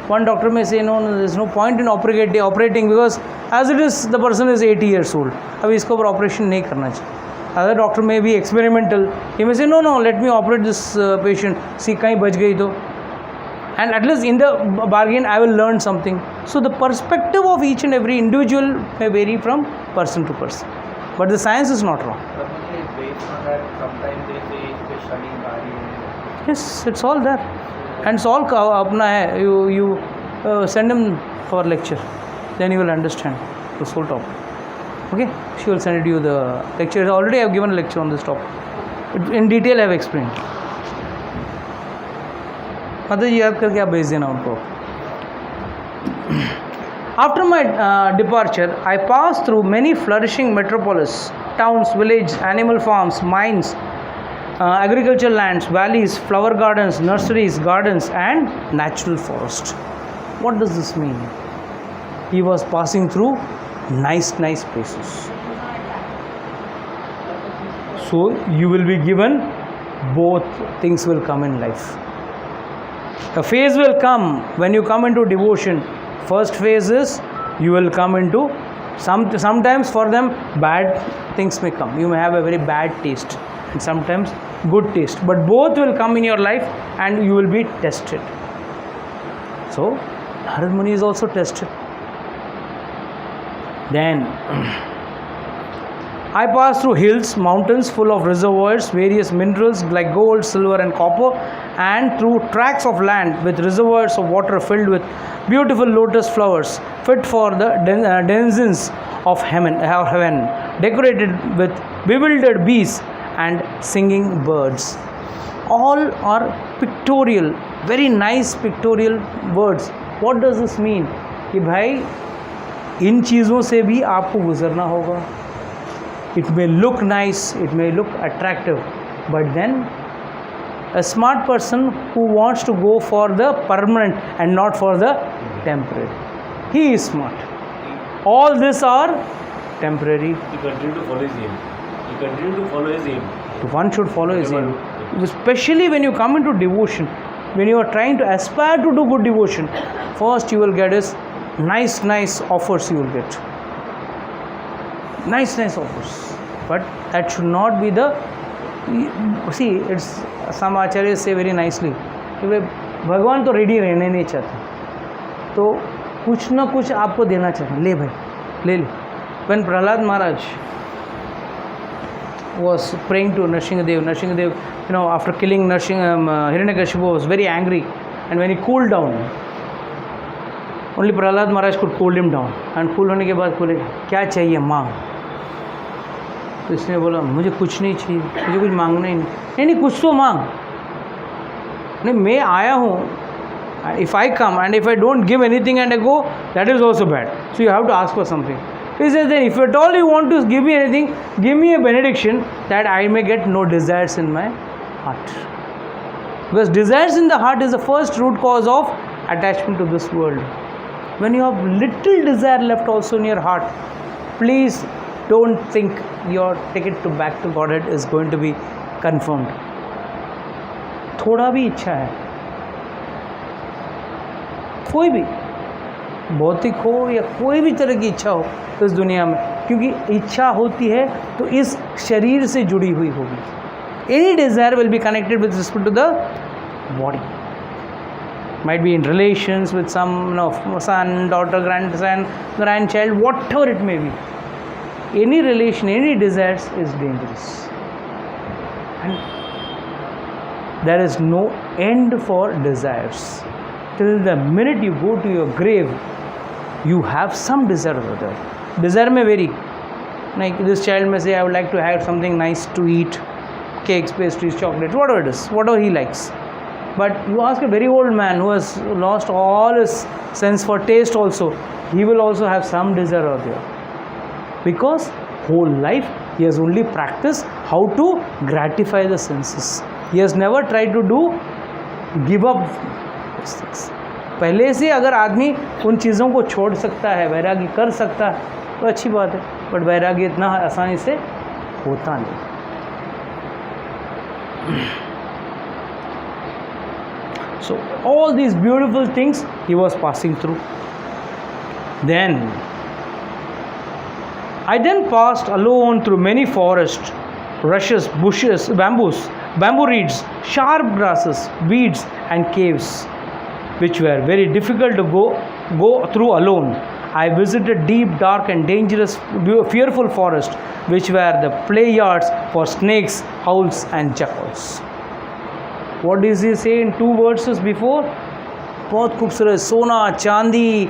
One doctor may say, no, there's no point in operating because as it is, the person is 80 years old. अब इसको पर operation नहीं करना चाहिए. Other doctor may be experimental. He may say, no, let me operate this patient. See, कहीं बच गई तो. And at least in the bargain, I will learn something. So the perspective of each and every individual may vary from person to person. But the science is not wrong.
Based on that, sometimes they say it's studying body.
Yes, it's all there. And it's all apna hai. You send him for lecture. Then you will understand this whole topic. Okay? She will send you the lecture. Already I have given a lecture on this topic. In detail I have explained. माता जी याद करके आप भेज देना उनको. After my departure, I passed through many flourishing metropolis, towns, villages, animal farms, mines, agricultural lands, valleys, flower gardens, nurseries, gardens, and natural forest. What does this mean? He was passing through nice places. So you will be given both things will come in life. A phase will come when you come into devotion. First phase is you will come into sometimes for them bad things may come. You may have a very bad taste and sometimes good taste. But both will come in your life and you will be tested. So Narad Muni is also tested. Then I passed through hills, mountains full of reservoirs, various minerals like gold, silver and copper, and through tracts of land with reservoirs of water filled with beautiful lotus flowers fit for the denizens of heaven, decorated with bewildered bees and singing birds. All are pictorial, very nice pictorial words. What does this mean? कि भाई इन चीज़ों से भी आपको गुजरना होगा. It may look nice, it may look attractive, but then a smart person who wants to go for the permanent and not for the temporary, he is smart. All these are temporary.
You continue to follow his aim. You continue to follow his aim.
One should follow his aim. Especially when you come into devotion, when you are trying to aspire to do good devotion, first you will get is nice offers you will get. Nice offers. But that should not be the... See, it's some acharyas say very nicely कि भाई भगवान तो ready रहने नहीं चाहते, तो कुछ ना कुछ आपको देना चाहिए. ले भाई, ले. When Prahlad Maharaj was praying to Nrsimhadev. Nrsimhadev, after killing Hiranyakashipu, was very angry, and when he cooled down, only Prahlad Maharaj could cool him down. And cool होने के बाद बोले क्या चाहिए मांग. तो इसने बोला मुझे कुछ नहीं चाहिए, मुझे कुछ मांगना ही नहीं कुछ तो मांग. नहीं, मैं आया हूँ. If I come and if I don't give anything and I go, that is also bad. So you have to ask for something. He says that if at all you want to give me anything, give me a benediction that I may get no desires in my heart. Because desires in the heart is the first root cause of attachment to this world. When you have little desire left also in your heart, please don't think your ticket to back to Godhead is going to be confirmed. थोड़ा भी इच्छा है, कोई भी भौतिक हो या कोई भी तरह की इच्छा हो इस दुनिया में, क्योंकि इच्छा होती है तो इस शरीर से जुड़ी हुई होगी. Any desire will be connected with respect to the body. Might be in relations with some son, daughter, grandson, grandchild, whatever it may be. Any relation, any desires is dangerous. And there is no end for desires. Till the minute you go to your grave, you have some desire over there. Desire may vary. Like this child may say, I would like to have something nice to eat, cakes, pastries, chocolates, whatever it is, whatever he likes. But you ask a very old man who has lost all his sense for taste also, he will also have some desire out there. Because whole life he has only practiced how to gratify the senses. He has never tried to give up these things. पहले से अगर आदमी उन चीज़ों को छोड़ सकता है, वैराग्य कर सकता है, तो अच्छी बात है. बट वैराग्य इतना आसानी से होता नहीं. So all these beautiful things he was passing through. Then I passed alone through many forests, rushes, bushes, bamboo reeds, sharp grasses, weeds and caves, which were very difficult to go through alone. I visited deep, dark and dangerous, fearful forests, which were the play yards for snakes, owls and jackals. What does he say in 2 verses before? बहुत खूबसूरत, सोना, चांदी,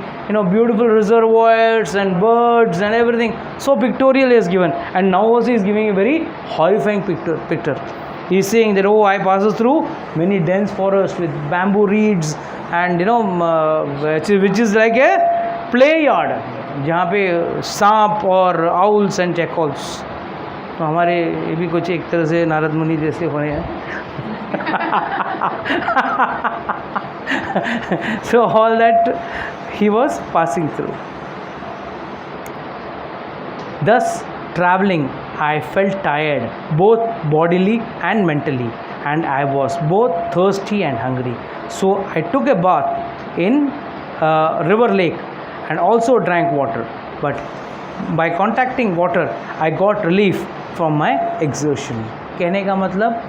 beautiful reservoirs and birds and everything. So pictorial is given. And now also he is giving a very horrifying picture. He is saying that, I passes through many dense forests with bamboo reeds and which is like a play yard, जहाँ पे सांप और owls and jackals. तो हमारे ये भी कुछ एक तरह से नारद मुनि जैसे होने हैं. So all that he was passing through. Thus traveling, I felt tired both bodily and mentally, and I was both thirsty and hungry. So I took a bath in a river lake and also drank water. But by contacting water, I got relief from my exertion. कहने का मतलब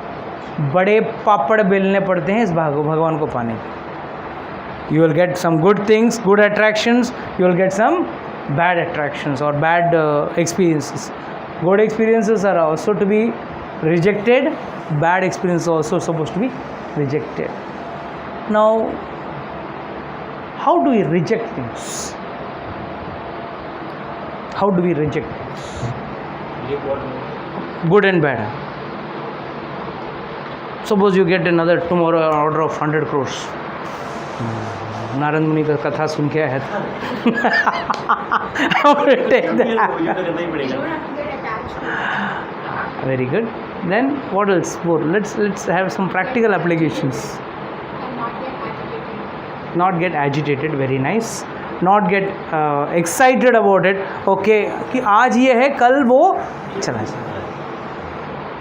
बड़े पापड़ बेलने पड़ते हैं इस भगवान को पाने के. You will get some good things, good attractions. You will get some bad attractions or bad experiences. Good experiences are also to be rejected. Bad experiences are also supposed to be rejected. Now, how do we reject things? How do we reject things? Good and bad. Suppose you get another tomorrow order of 100 crores. Narad मुनि का कथा सुन के आया था. Very good. Then what else? More. Let's have some practical applications. Not get agitated. Very nice. Not get excited about it. Okay, कि आज ये है, कल वो चला जाएगा,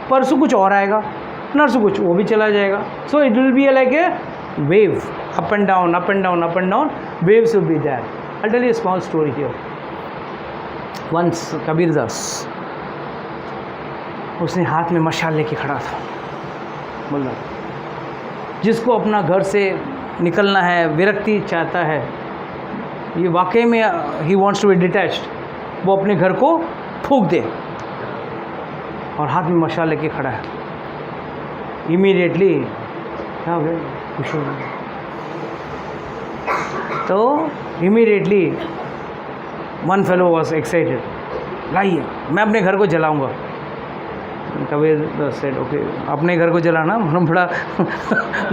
परसों कुछ और आएगा, नरसों कुछ वो भी चला जाएगा. So it will be like a wave, up and down, up and down, up and down. Waves will be there. I'll tell you a small story here. Once Kabir Das, उसने हाथ में मशाल लेके खड़ा था. बोल रहा जिसको अपना घर से निकलना है, विरक्ति चाहता है, ये वाकई में he wants to be detached, वो अपने घर को फूंक दे. और हाथ में मशाल लेके खड़ा है। इमीडिएटली क्या हो गया, खुश हो गया। तो immediately one fellow was excited, लाइए मैं अपने घर को जलाऊंगा। कबीर सेड ओके, अपने घर को जलाना मतलब बड़ा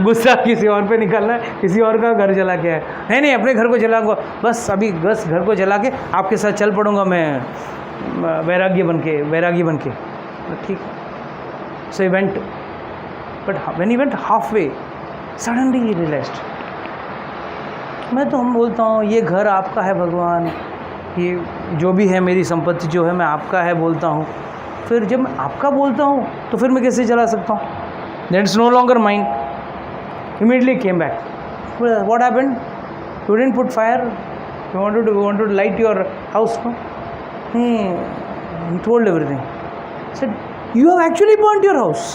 गुस्सा किसी और पे निकलना है, किसी और का घर जला के है। नहीं नहीं, अपने घर को जलाऊंगा, बस अभी बस घर को जला के आपके साथ चल पड़ूंगा मैं वैरागी बन के। ठीक। So he went, but when he went half way suddenly he realised, मैं तो हम बोलता हूँ ये घर आपका है भगवान, ये जो भी है मेरी संपत्ति जो है मैं आपका है बोलता हूँ, फिर जब मैं आपका बोलता हूँ तो फिर मैं कैसे जला सकता हूँ? That is no longer mine. Immediately came back, what happened, you didn't put fire, you wanted to light your house, no? He told everything. He said, you have actually burnt your house.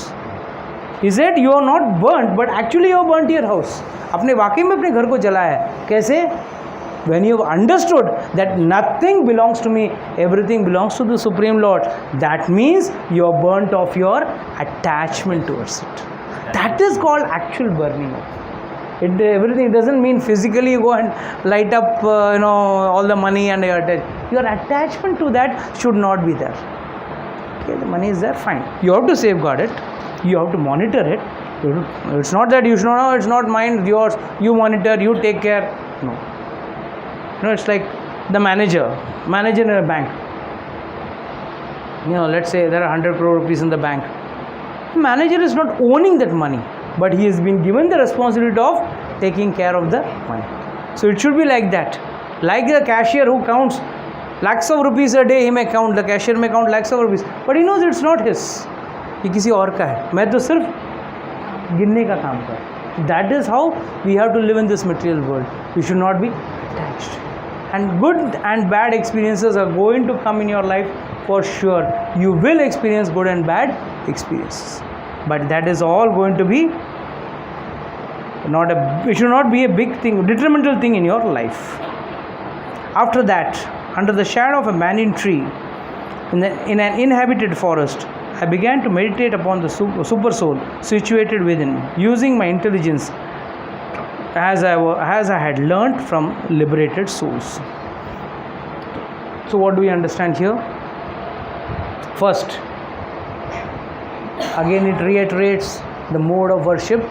He said, you are not burnt, but actually you have burnt your house. आपने वाकई में अपने घर को जलाया है। कैसे? When you have understood that nothing belongs to me, everything belongs to the Supreme Lord, that means you are burnt off your attachment towards it. That is called actual burning up. Everything doesn't mean physically you go and light up all the money and your attachment to that should not be there. Okay, the money is there, fine, you have to safeguard it, you have to monitor it. It's not that you should know it's not mine, yours, you monitor, you take care. No, it's like the manager in a bank. Let's say there are 100 crore rupees in the bank. The manager is not owning that money, but he has been given the responsibility of taking care of the money. So it should be like that. Like the cashier who counts lakhs of rupees a day, he may count, the cashier may count lakhs of rupees, but he knows it's not his. ये किसी और का है, मैं तो सिर्फ गिनने का काम कर। That is how we have to live in this material world. We should not be attached. And good and bad experiences are going to come in your life for sure. You will experience good and bad experiences. But that is all going to be it should not be a big thing, detrimental thing in your life. After that, under the shadow of a banyan tree, in an inhabited forest, I began to meditate upon the super soul situated within, using my intelligence as I had learnt from liberated souls. So what do we understand here? First, again it reiterates the mode of worship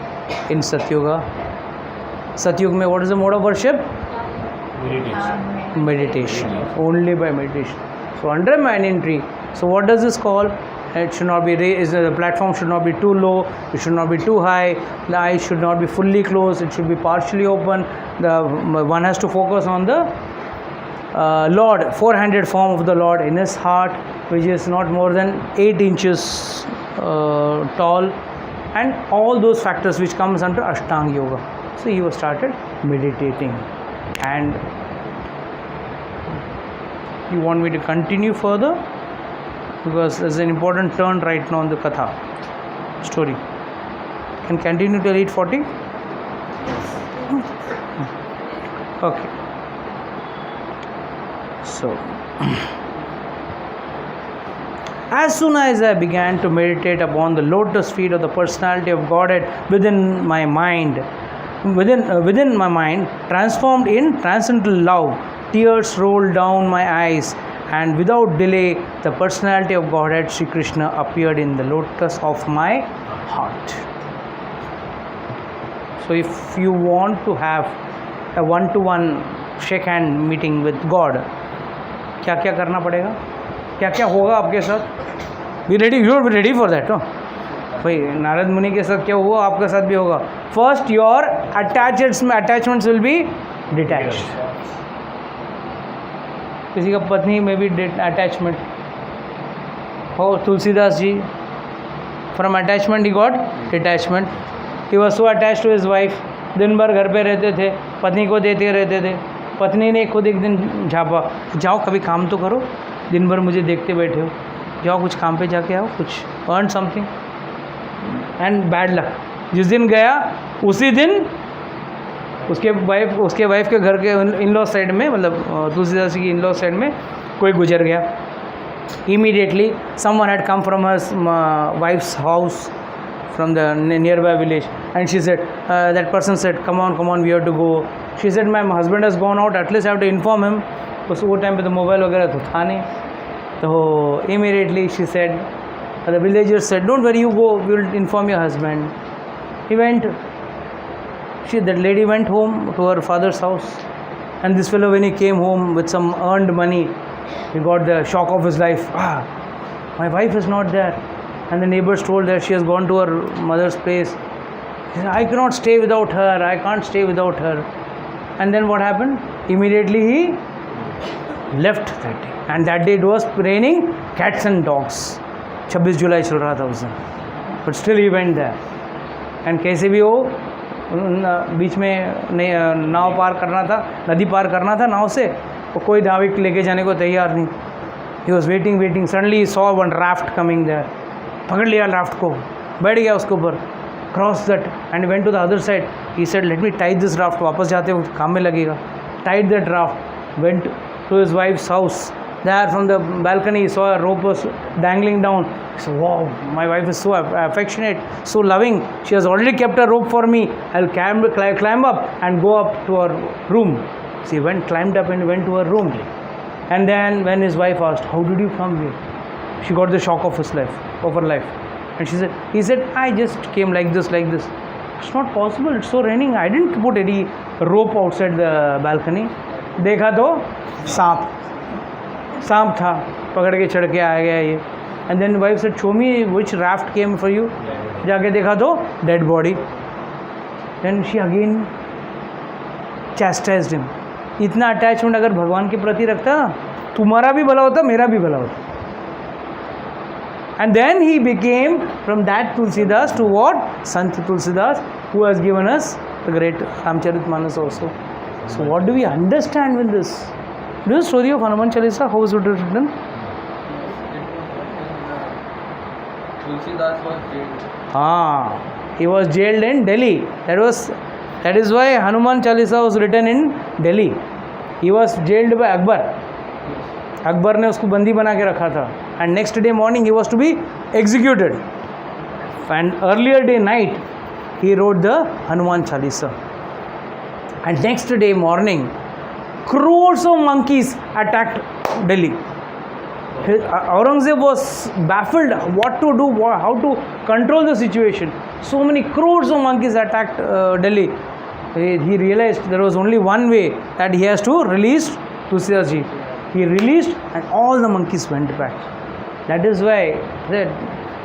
in Satyuga. Satyuga mein what is the mode of worship? Meditation. Only by meditation. So under a banyan tree, so what does this call? It should not be the platform should not be too low, it should not be too high, the eyes should not be fully closed, it should be partially open. One has to focus on the Lord, four-handed form of the Lord in his heart, which is not more than 8 inches tall, and all those factors which comes under Ashtanga Yoga. So he was started meditating. And you want me to continue further? Because there's an important turn right now in the Katha story. Can continue till 8:40? Okay. So, as soon as I began to meditate upon the lotus feet of the personality of Godhead within my mind, transformed in transcendental love, tears rolled down my eyes, and without delay, the personality of Godhead Sri Krishna appeared in the lotus of my heart. So, if you want to have a one-to-one shake hand meeting with God, क्या क्या करना पड़ेगा, क्या क्या होगा आपके साथ? Be ready, you are ready for that, no? भाई नारद मुनि के साथ क्या हुआ, आपके साथ भी होगा. First, your attachments will be detached. किसी का पत्नी में भी अटैचमेंट हो, Tulsidas ji, from attachment he got detachment. He was so attach to his wife, दिन भर घर पे रहते थे, पत्नी को देते रहते थे. पत्नी ने खुद एक दिन झापा, जाओ कभी काम तो करो, दिन भर मुझे देखते बैठे हो, जाओ कुछ काम पे जाके आओ, कुछ earn something. And bad luck, जिस दिन गया उसी दिन उसके वाइफ के घर के इन लॉ साइड में, मतलब तुलसीदास की इन लॉ साइड में कोई गुजर गया. Immediately, someone had come from her wife's house from the nearby village, and she said, that person said, come on, we have to go. She said, my husband has gone out, at least I have to inform him. उस वो time पे तो mobile वगैरह तो था नहीं. तो immediately she said, the villagers said, don't worry, you go, we will inform your husband. He went. That lady went home to her father's house, and this fellow, when he came home with some earned money, he got the shock of his life. My wife is not there. And the neighbors told her she has gone to her mother's place. He said, I cannot stay without her, I can't stay without her. And then what happened? Immediately he left that day. And that day it was raining cats and dogs. 26 July चल रहा था उस दिन. But still he went there. And कैसे भी हो, बीच में नाव पार करना था, नदी पार करना था नाव से, वो कोई नाविक लेके जाने को तैयार नहीं. He was waiting. Suddenly he saw one raft coming there. पकड़ लिया राफ्ट को, बैठ गया उसके ऊपर, cross that and went to the other side. He said let me tight this raft, वापस जाते वक्त काम में लगेगा. Tight that raft, went to his wife's house. There from the balcony he saw a rope was dangling down. He said, wow, my wife is so affectionate, so loving, she has already kept a rope for me, I'll climb up and go up to her room. So he climbed up and went to her room. And then when his wife asked, how did you come here? She got the shock of her life. And he said, I just came like this. It's not possible, it's so raining. I didn't put any rope outside the balcony. देखा तो सांप था, पकड़ के चढ़ के आ गया ये. And then wife said, show me which raft came for you. जाके देखा तो dead body. Then she again chastised him. इतना अटैचमेंट अगर भगवान के प्रति रखता, तुम्हारा भी भला होता, मेरा भी भला होता. And then he became from that Tulsidas to what? Sant Tulsidas, who has given us the great Ramcharitmanas also. So what do we understand with this? Do you know the story of Hanuman Chalisa? How is it written?
Tulsidas was jailed.
He was jailed in Delhi. That is why Hanuman Chalisa was written in Delhi. He was jailed by Akbar. Akbar ने उसको बंदी बना के रखा था. And next day morning he was to be executed. And earlier day night he wrote the Hanuman Chalisa. And next day morning crores of monkeys attacked Delhi. Aurangzeb was baffled what to do, how to control the situation. So many crores of monkeys attacked Delhi. He realized there was only one way, that he has to release Tulsidas ji. He released and all the monkeys went back. That is why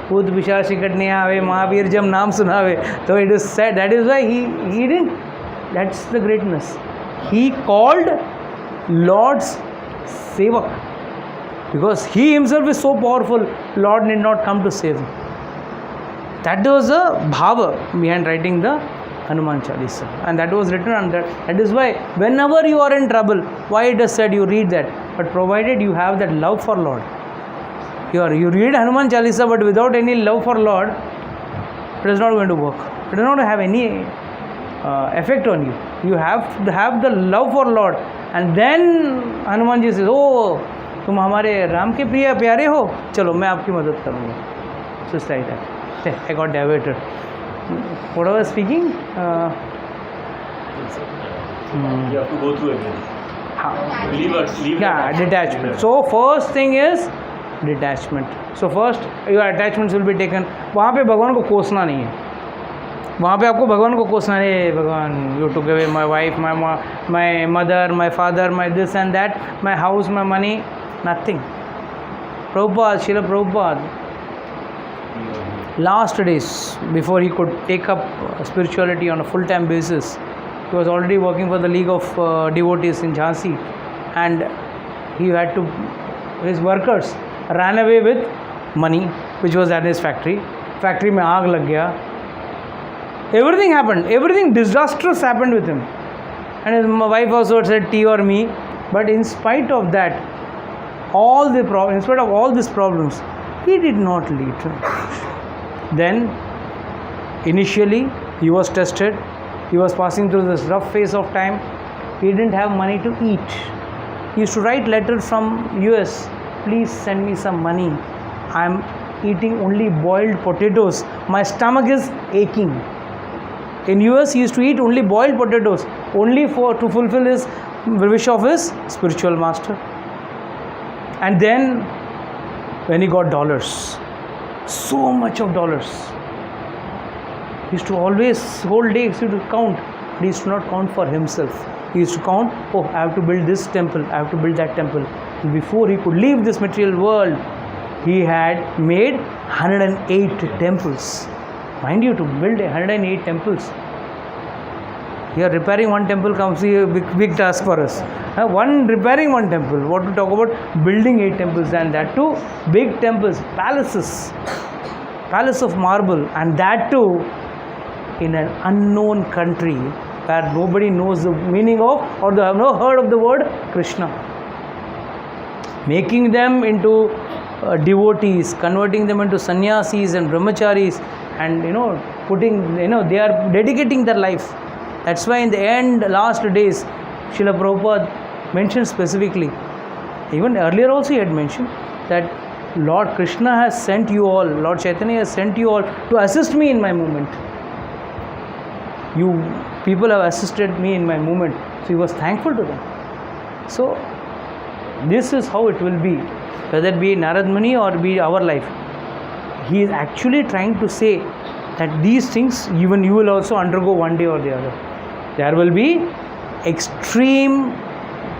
भूत पिशाच निकट नहीं आवे, महावीर जब नाम सुनावे. So it is said, that is why he didn't. That's the greatness. He called Lord's Sevak, because he himself is so powerful, Lord need not come to save him. That was a bhava behind writing the Hanuman Chalisa, and that was written on that. That is why whenever you are in trouble, why it is said you read that, but provided you have that love for Lord. You read Hanuman Chalisa, but without any love for Lord, it is not going to work. It does not have any effect on you. You have to have the love for Lord, and then Hanuman ji says, oh, तुम हमारे राम के प्रिय प्यारे हो, चलो मैं आपकी मदद करूँगा. So it's like that. I got diverted. What I was speaking?
You have to go through again.
Yeah, detachment. So first thing is detachment. So first your attachments will be taken. वहाँ पे भगवान को कोसना नहीं है. वहाँ पे आपको भगवान को कोसना नहीं. भगवान, you took away my wife, my mother, my father, my this and that, my house, my money, nothing. Prabhupada, Srila Prabhupada, last days before he could take up spirituality on a full-time basis, he was already working for the League of Devotees in Jhansi, and he had to, his workers ran away with money which was at his factory. Factory में आग लग गया. Everything happened. Everything disastrous happened with him. And his wife also said tea or me. But in spite of that, in spite of all these problems, he did not leave. Then, initially, he was tested. He was passing through this rough phase of time. He didn't have money to eat. He used to write letters from US please send me some money. I am eating only boiled potatoes. My stomach is aching. In US, he used to eat only boiled potatoes, only to fulfill his wish of his spiritual master. And then, when he got dollars, so much of dollars, he used to always, whole day, he used to count. He used to not count for himself. He used to count, oh, I have to build this temple, I have to build that temple. And before he could leave this material world, he had made 108 temples. Mind you, to build 108 temples. Here, repairing one temple comes to a big task for us. Repairing one temple. What to talk about? Building 8 temples, and that too, big temples, palaces, palace of marble, and that too in an unknown country where nobody knows the meaning of, or they have not heard of the word Krishna. Making them into devotees, converting them into sannyasis and brahmacharis, and putting, they are dedicating their life. That's why in the end, last days, Srila Prabhupada mentioned specifically, even earlier also he had mentioned, that Lord Krishna has sent you all, Lord Chaitanya has sent you all to assist me in my movement. You people have assisted me in my movement. So he was thankful to them. So this is how it will be, whether it be Narad Muni or be our life. He is actually trying to say that these things even you will also undergo one day or the other. There will be extreme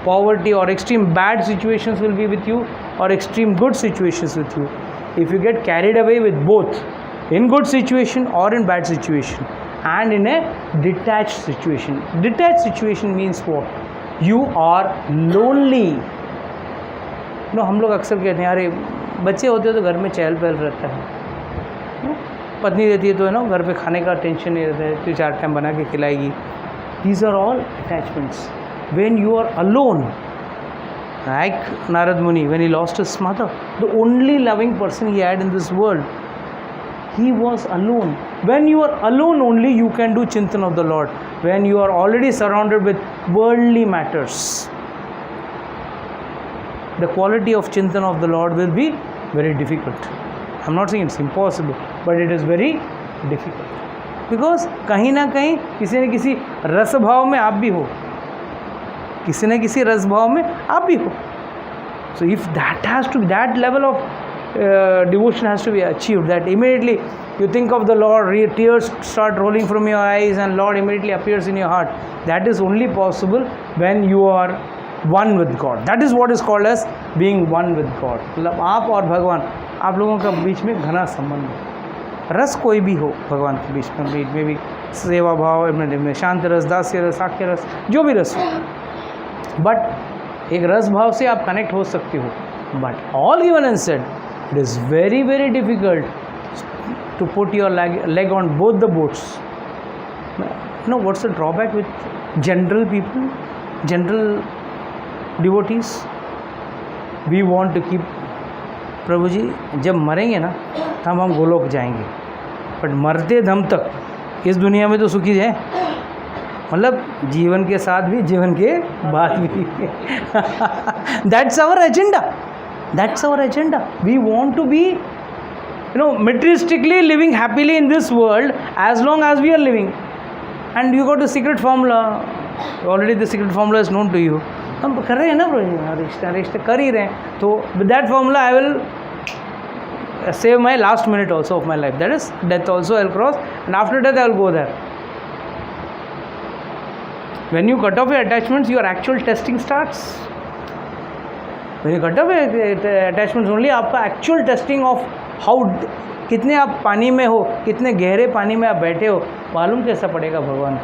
poverty or extreme bad situations will be with you, or extreme good situations with you. If you get carried away with both, in good situation or in bad situation, and in a detached situation. Detached situation means what? You are lonely. हम लोग अक्सर कहते हैं अरे बच्चे होते हैं तो घर में चहल पहल रहता है, पत्नी रहती है तो घर पे खाने का टेंशन नहीं रहता है, तो 4 टाइम बना के खिलाएगी. These are all attachments. When you are alone, like Narad Muni, when he lost his mother, the only loving person he had in this world, he was alone. When you are alone only, you can do Chintan of the Lord. When you are already surrounded with worldly matters, the quality of Chintan of the Lord will be very difficult. I am not saying it's impossible, but it is very difficult. Because कहीं ना कहीं किसी न किसी रस भाव में आप भी हो, किसी न किसी रस भाव में आप भी हो. So if that has to be, that level of devotion has to be achieved, that immediately you think of the Lord, tears start rolling from your eyes and Lord immediately appears in your heart. That is only possible when you are one with God. That is what is called as being one with God. मतलब आप और भगवान, आप लोगों का बीच में घना संबंध है. रस कोई भी हो भगवान के बीच में भी सेवा भाव में शांत रस, दास्य रस, साक्ष्य रस, जो भी रस हो, बट एक रस भाव से आप कनेक्ट हो सकते हो. But all given and said, it is very very difficult to put your leg on both the boats. What's the drawback with general people, general devotees? We want to keep, प्रभु जी जब मरेंगे ना तब हम गोलोक जाएंगे, but मरते दम तक इस दुनिया में तो सुखी जाए, मतलब जीवन के साथ भी जीवन के बाद भी. That's our agenda. That's our agenda. We want to be, materialistically living happily in this world as long as we are living. And you got the secret formula. Already the secret formula is known to you. हम कर रहे हैं ना रिश्ता कर ही रहे हैं. तो with that formula I will save my last minute also of my life. That is death also I will cross, and after death I will go there. When you cut off your attachments, your actual testing starts. When you cut off your attachments only, आपका actual testing of how, कितने आप पानी में हो, कितने गहरे पानी में आप बैठे हो, मालूम कैसा पड़ेगा भगवान.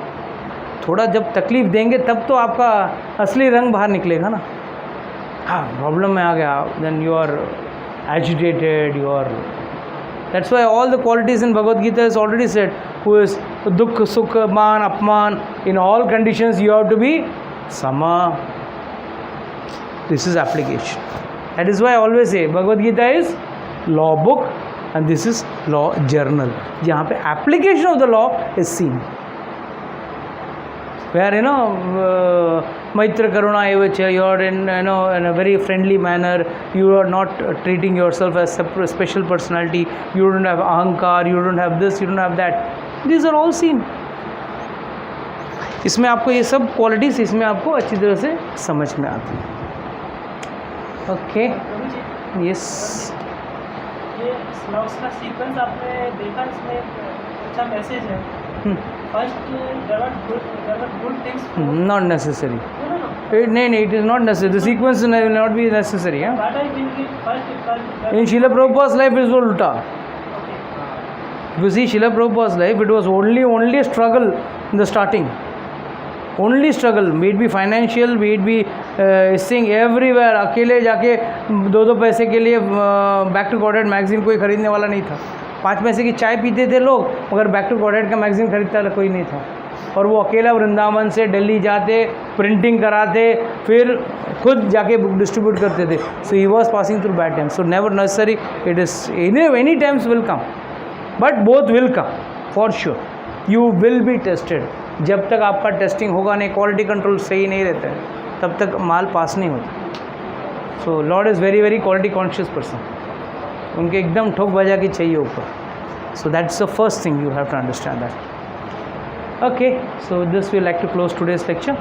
थोड़ा जब तकलीफ देंगे तब तो आपका असली रंग बाहर निकलेगा ना. हाँ, प्रॉब्लम में आ गया, then you are agitated, you are. That's why all the qualities in Bhagavad Gita is already said. Who is dukh, sukh, man, apman, in all conditions you have to be sama. This is application. That is why I always say Bhagavad Gita is law book and this is law journal, जहाँ पे application of the law is seen. where Maitra Karuna Evacha, you are in in a very friendly manner, you are not treating yourself as separate special personality, you don't have ahankar, you don't have this, you don't have that. These are all seen. इसमें आपको ये सब qualities इसमें आपको अच्छी तरह से समझ में आती है. Okay, yes.
ये श्लोक्स का सीक्वेंस आपने देखा, इसमें एक अच्छा मैसेज है. First there are good things.
Not necessary.
No.
नहीं, it is not necessary. The sequence will not be necessary.
But I think कि first
In Srila Prabhupada's life it is ulta.
Okay.
If you see Srila Prabhupada's life, it was only a struggle in the starting. Only struggle, may it be financial, may it be seeing everywhere. अकेले जाके 2 पैसे के लिए back to godhead magazine कोई ख़रीदने वाला नहीं था. 5 पैसे की चाय पीते थे लोग, मगर बैक टू गॉडेड का मैगजीन खरीदता कोई नहीं था. और वो अकेला वृंदावन से दिल्ली जाते, प्रिंटिंग कराते, फिर खुद जाके बुक डिस्ट्रीब्यूट करते थे. So he was passing through bad times. So never necessary, it is any times will come, but both will come for sure. You will be tested. जब तक आपका टेस्टिंग होगा नहीं, क्वालिटी कंट्रोल सही नहीं रहता है, तब तक माल पास नहीं होता. So lord is very very quality conscious person. उनके एकदम ठोक बजा के चाहिए ऊपर. So that's the first thing you have to understand that. Okay, so this we like to close today's lecture.